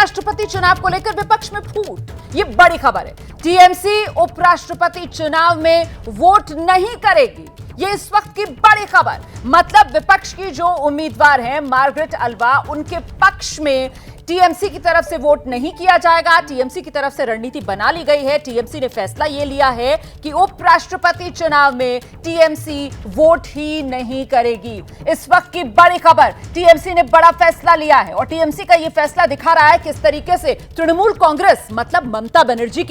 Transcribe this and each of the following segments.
उपराष्ट्रपति चुनाव को लेकर विपक्ष में फूट। ये बड़ी खबर है। टीएमसी उपराष्ट्रपति चुनाव में वोट नहीं करेगी, ये इस वक्त की बड़ी खबर। मतलब विपक्ष की जो उम्मीदवार हैं मार्गरेट अल्वा, उनके पक्ष में टीएमसी की तरफ से वोट नहीं किया जाएगा। टीएमसी की तरफ से रणनीति बना ली गई है। टीएमसी ने फैसला यह लिया है कि उपराष्ट्रपति चुनाव में टीएमसी वोट ही नहीं करेगी। इस वक्त की बड़ी खबर, टीएमसी ने बड़ा फैसला लिया है और टीएमसी का यह फैसला दिखा रहा है किस तरीके से तृणमूल कांग्रेस, मतलब ममता बनर्जी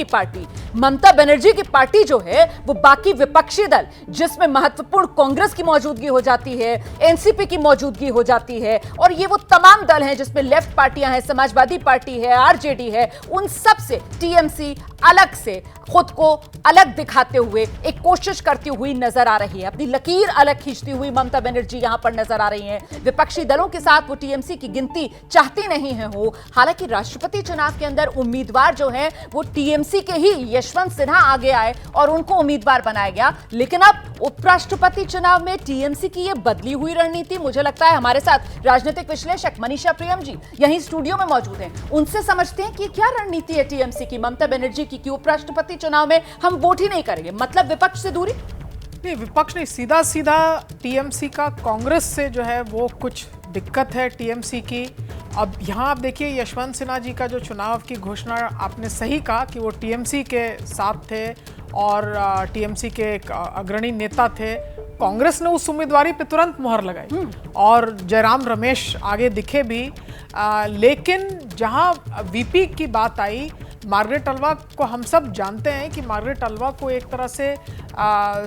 की पार्टी जो है वो बाकी विपक्षी दल, जिसमें महत्वपूर्ण कांग्रेस की मौजूदगी हो जाती है, एनसीपी की मौजूदगी हो जाती है, और ये वो तमाम दल हैं जिसमें लेफ्ट पार्टियां हैं, समाजवादी पार्टी है, आरजेडी है, उन सब से टीएमसी अलग से खुद को अलग दिखाते हुए एक कोशिश करती हुई नजर आ रही है। अपनी लकीर अलग खींचती हुई ममता बनर्जी यहां पर नजर आ रही हैं। विपक्षी दलों के साथ वो टीएमसी की गिनती चाहती नहीं है हो। हालांकि राष्ट्रपति चुनाव के अंदर उम्मीदवार जो है वो टीएमसी के ही यशवंत सिन्हा आगे आए और उनको उम्मीदवार बनाया गया। लेकिन अब उपराष्ट्रपति चुनाव में टीएमसी की यह बदली हुई रणनीति, मुझे लगता है हमारे साथ राजनीतिक विश्लेषक मनीषा प्रियम जी यहीं स्टूडियो में मौजूद हैं, उनसे समझते हैं कि क्या रणनीति है टीएमसी की, ममता बनर्जी की, कि उपराष्ट्रपति चुनाव में हम वोट ही नहीं करेंगे, मतलब विपक्ष से दूरी। नहीं, विपक्ष नहीं, सीधा सीधा टीएमसी का कांग्रेस से जो है वो कुछ दिक्कत है टीएमसी की। अब यहाँ आप देखिए, यशवंत सिन्हा जी का जो चुनाव की घोषणा, आपने सही कहा कि वो टीएमसी के साथ थे और टीएमसी के एक अग्रणी नेता थे। कांग्रेस ने उस उम्मीदवारी पे तुरंत मुहर लगाई और जयराम रमेश आगे दिखे भी, लेकिन जहाँ वीपी की बात आई, मार्गरेट अल्वा को हम सब जानते हैं कि मार्गरेट अल्वा को एक तरह से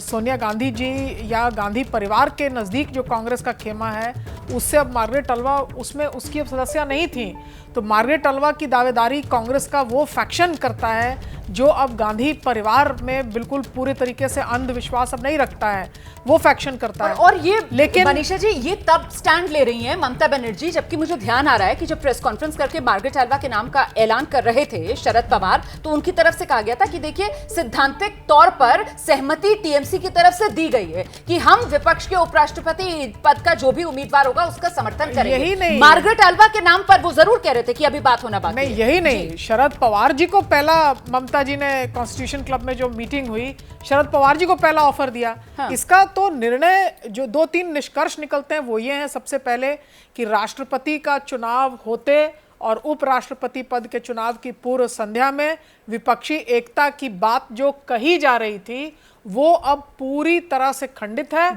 सोनिया गांधी जी या गांधी परिवार के नज़दीक जो कांग्रेस का खेमा है, उससे अब मार्गरेट अल्वा उसमें उसकी अब सदस्य नहीं थी। तो मार्गरेट अल्वा की दावेदारी कांग्रेस का वो फैक्शन करता है जो अब गांधी परिवार में बिल्कुल पूरे तरीके से अंधविश्वास अब नहीं रखता है, वो फैक्शन करता है। और ये लेकिन मनीषा जी, ये तब स्टैंड ले रही हैं ममता बनर्जी, जबकि मुझे ध्यान आ रहा है कि जब प्रेस कॉन्फ्रेंस करके मार्गरेट अल्वा के नाम का ऐलान कर रहे थे शरद पवार, तो उनकी तरफ से कहा गया था कि देखिए, सिद्धांतिक तौर पर सहमति टीएमसी की तरफ से दी गई है कि हम विपक्ष के उपराष्ट्रपति पद का जो भी उम्मीदवार होगा उसका समर्थन करेंगे। यही नहीं, मार्गरेट अल्वा के नाम पर वो जरूर कह रहे थे कि अभी बात होना बाकी है। यही नहीं, शरद पवार जी को पहला, ममता जी ने कॉन्स्टिट्यूशन क्लब में जो मीटिंग हुई, शरद पवार जी को पहला ऑफर दिया। हाँ। इसका तो निर्णय जो 2-3 निष्कर्ष निकलते हैं वो ये हैं, सबसे पहले कि राष्ट्रपति का चुनाव होते और उपराष्ट्रपति पद के चुनाव की पूर्व संध्या में विपक्षी एकता की बात जो कही जा रही थी वो अब पूरी तरह से खंडित है,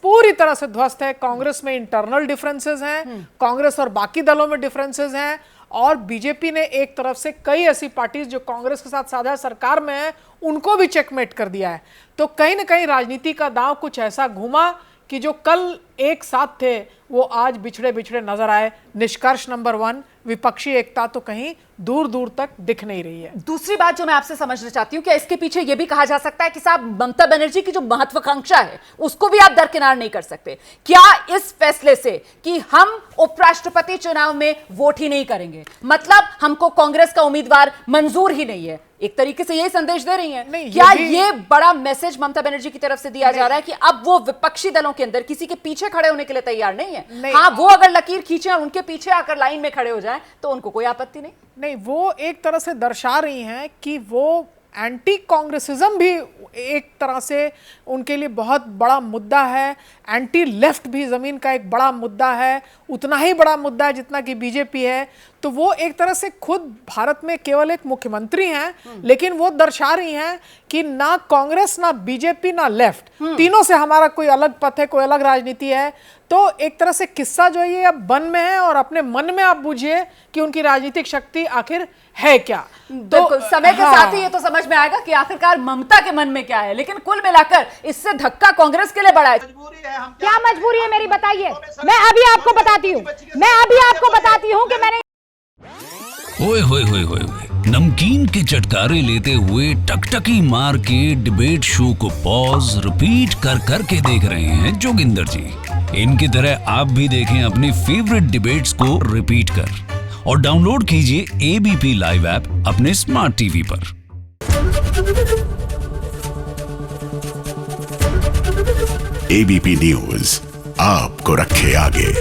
पूरी तरह से ध्वस्त है। कांग्रेस में इंटरनल डिफरेंसेस हैं, कांग्रेस और बाकी दलों में डिफरेंसेस हैं, और बीजेपी ने एक तरफ से कई ऐसी पार्टीज जो कांग्रेस के साथ साझा सरकार में है उनको भी चेकमेट कर दिया है। तो कहीं ना कहीं राजनीति का दांव कुछ ऐसा घूमा कि जो कल एक साथ थे वो आज बिछड़े बिछड़े नजर आए। निष्कर्ष नंबर 1, विपक्षी एकता तो कहीं दूर दूर तक दिख नहीं रही है। दूसरी बात जो मैं आपसे समझना चाहती हूं, क्या इसके पीछे यह भी कहा जा सकता है कि साहब ममता बनर्जी की जो महत्वाकांक्षा है उसको भी आप दरकिनार नहीं कर सकते? क्या इस फैसले से कि हम उपराष्ट्रपति चुनाव में वोट ही नहीं करेंगे, मतलब हमको कांग्रेस का उम्मीदवार मंजूर ही नहीं है, एक तरीके से यही संदेश दे रही हैं? क्या ये बड़ा मैसेज ममता बनर्जी की तरफ से दिया जा रहा है कि अब वो विपक्षी दलों के अंदर किसी के पीछे खड़े होने के लिए तैयार नहीं है? हाँ, वो अगर लकीर खींचे और उनके पीछे आकर लाइन में खड़े हो जाएं तो उनको कोई आपत्ति नहीं। वो एक तरह से दर्शा रही हैं कि वो एंटी कांग्रेसिज्म भी एक तरह से उनके लिए बहुत बड़ा मुद्दा है, एंटी लेफ्ट भी जमीन का एक बड़ा मुद्दा है, उतना ही बड़ा मुद्दा है जितना कि बीजेपी है। तो वो एक तरह से खुद भारत में केवल एक मुख्यमंत्री हैं, लेकिन वो दर्शा रही हैं कि ना कांग्रेस, ना बीजेपी, ना लेफ्ट, तीनों से हमारा कोई अलग पथ है, कोई अलग राजनीति है। तो एक तरह से किस्सा जो है ये अब बन में है और अपने मन में आप बूझिए कि उनकी राजनीतिक शक्ति आखिर है क्या। तो समय के साथ ही ये तो समझ में आएगा कि आखिरकार ममता के मन में क्या है, लेकिन कुल मिलाकर इससे धक्का कांग्रेस के लिए बड़ा है। क्या मजबूरी है मेरी, बताइए। मैं अभी आपको बताती हूँ कि मैंने ओए होए होए होए नमकीन के चटकारे लेते हुए टकटकी मार के डिबेट शो को पॉज रिपीट कर कर के देख रहे हैं जोगिंदर जी। इनकी तरह आप भी देखें अपनी फेवरेट डिबेट्स को रिपीट कर और डाउनलोड कीजिए एबीपी लाइव ऐप अपने स्मार्ट टीवी पर। एबीपी न्यूज आपको रखे आगे।